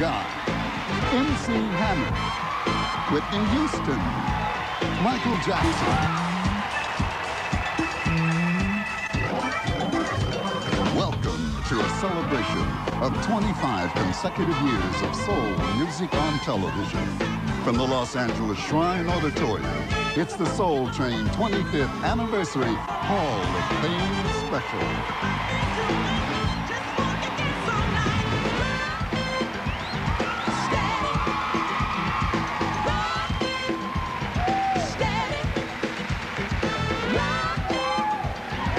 Segar, MC Hammer, Whitney Houston, Michael Jackson. Welcome to a celebration of 25 consecutive years of soul music on television. From the Los Angeles Shrine Auditorium, it's the Soul Train 25th Anniversary Hall of Fame Special.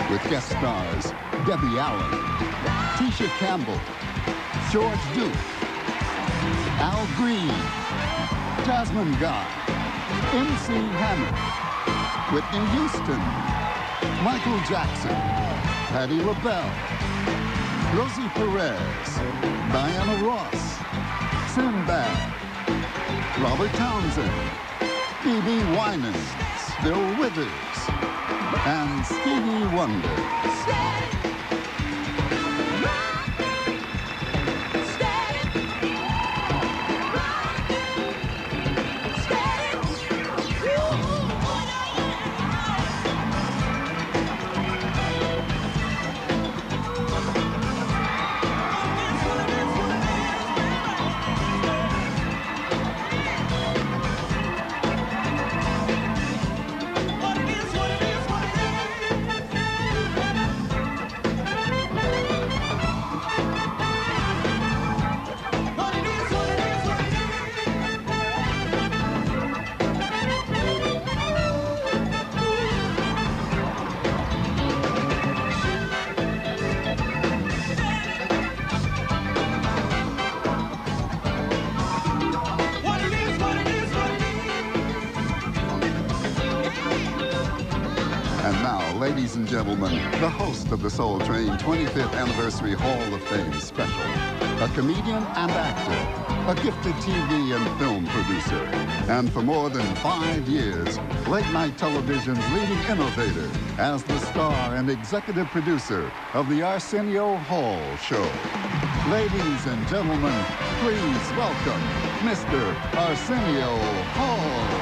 With guest stars Debbie Allen, Tisha Campbell, George Duke, Al Green, Jasmine Guy, MC Hammer, Whitney Houston, Michael Jackson, Patti LaBelle, Rosie Perez, Diana Ross, Sinbad, Robert Townsend, B.B. Winans, Bill Withers, and Stevie Wonder. And now, ladies and gentlemen, the host of the Soul Train 25th Anniversary Hall of Fame Special, a comedian and actor, a gifted TV and film producer, and for more than 5 years, late-night television's leading innovator as the star and executive producer of the Arsenio Hall Show. Ladies and gentlemen, please welcome Mr. Arsenio Hall.